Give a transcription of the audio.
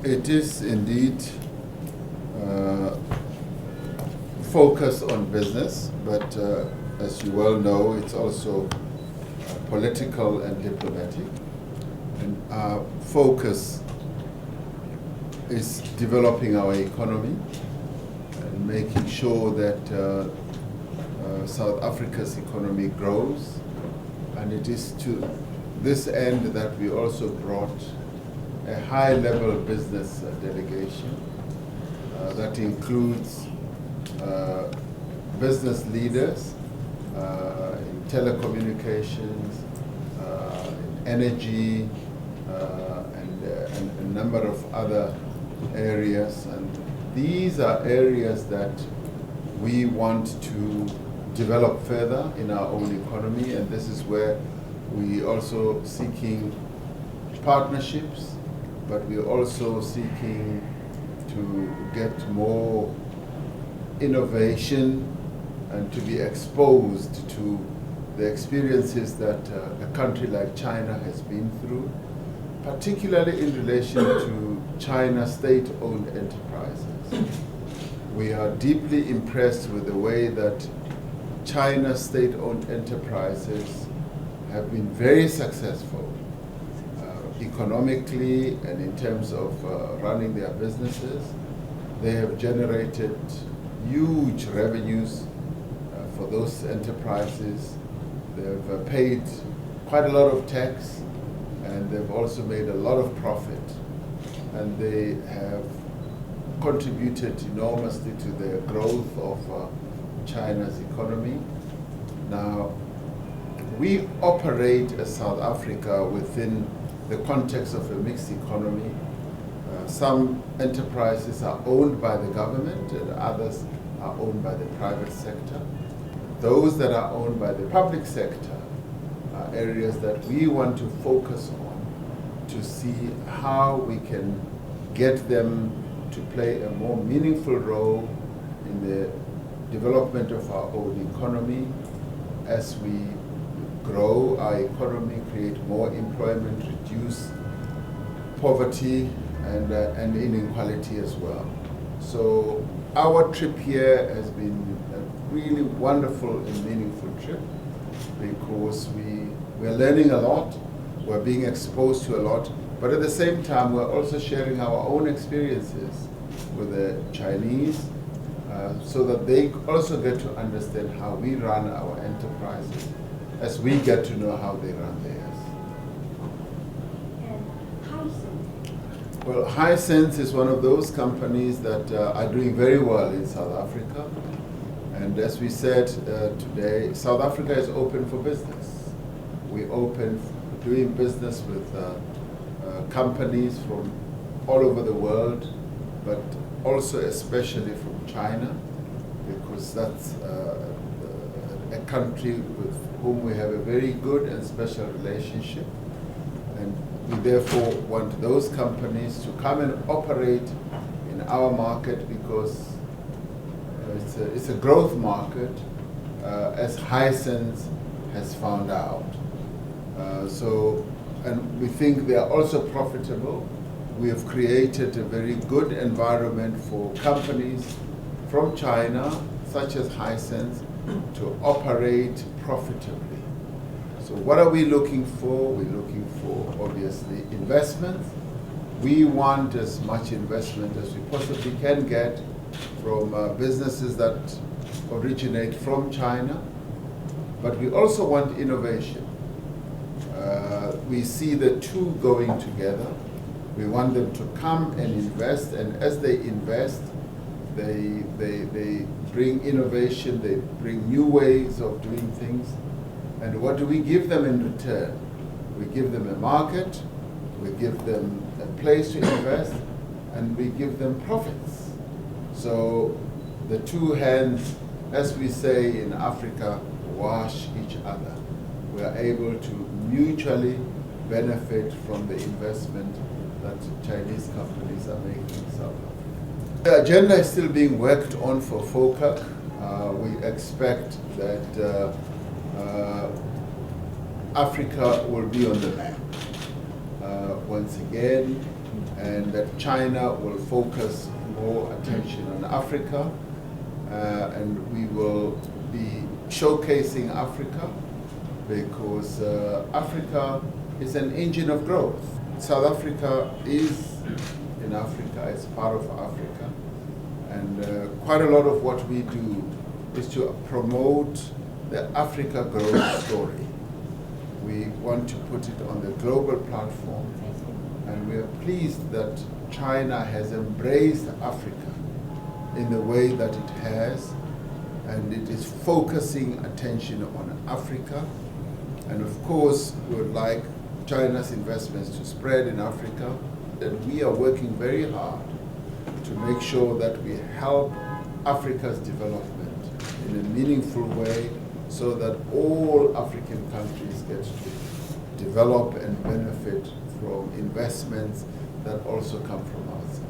It is indeed focus on business, but as you well know, it's also political and diplomatic. And our focus is developing our economy and making sure that South Africa's economy grows. And it is to this end that we also brought a high-level business delegation that includes business leaders in telecommunications, in energy, and a number of other areas. And these are areas that we want to develop further in our own economy, and this is where we also seeking partnerships, but we're also seeking to get more innovation and to be exposed to the experiences that a country like China has been through, particularly in relation to China state-owned enterprises. We are deeply impressed with the way that China state-owned enterprises have been very successful economically and in terms of running their businesses. They have generated huge revenues for those enterprises. They've paid quite a lot of tax, and they've also made a lot of profit, and they have contributed enormously to the growth of China's economy. Now, we operate as South Africa within the context of a mixed economy. Some enterprises are owned by the government and others are owned by the private sector. Those that are owned by the public sector are areas that we want to focus on to see how we can get them to play a more meaningful role in the development of our own economy as we grow our economy, create more employment, reduce poverty and inequality as well. So our trip here has been a really wonderful and meaningful trip because we're learning a lot, we're being exposed to a lot, but at the same time we're also sharing our own experiences with the Chinese so that they also get to understand how we run our enterprises as we get to know how they run theirs. Well, Hisense is one of those companies that are doing very well in South Africa. And as we said today, South Africa is open for business. We're open doing business with companies from all over the world, but also especially from China, because that's a country with whom we have a very good and special relationship. And we therefore want those companies to come and operate in our market because it's a growth market, as Hisense has found out. And we think they are also profitable. We have created a very good environment for companies from China, such as Hisense, to operate profitably. So what are we looking for? We're looking for, obviously, investment. We want as much investment as we possibly can get from businesses that originate from China, but we also want innovation. We see the two going together. We want them to come and invest, and as they invest, they bring innovation, they bring new ways of doing things. And what do we give them in return? We give them a market, we give them a place to invest, and we give them profits. So the two hands, as we say in Africa, wash each other. We are able to mutually benefit from the investment that Chinese companies are making in South Africa. The agenda is still being worked on for FOCAC. We expect that Africa will be on the map. Once again, and that China will focus more attention on Africa, and we will be showcasing Africa because Africa is an engine of growth. South Africa is in Africa, it's part of Africa, and quite a lot of what we do is to promote the Africa growth story. We want to put it on the global platform, and we are pleased that China has embraced Africa in the way that it has, and it is focusing attention on Africa. And of course, we would like China's investments to spread in Africa, and we are working very hard to make sure that we help Africa's development in a meaningful way so that all African countries get to develop and benefit from investments that also come from outside.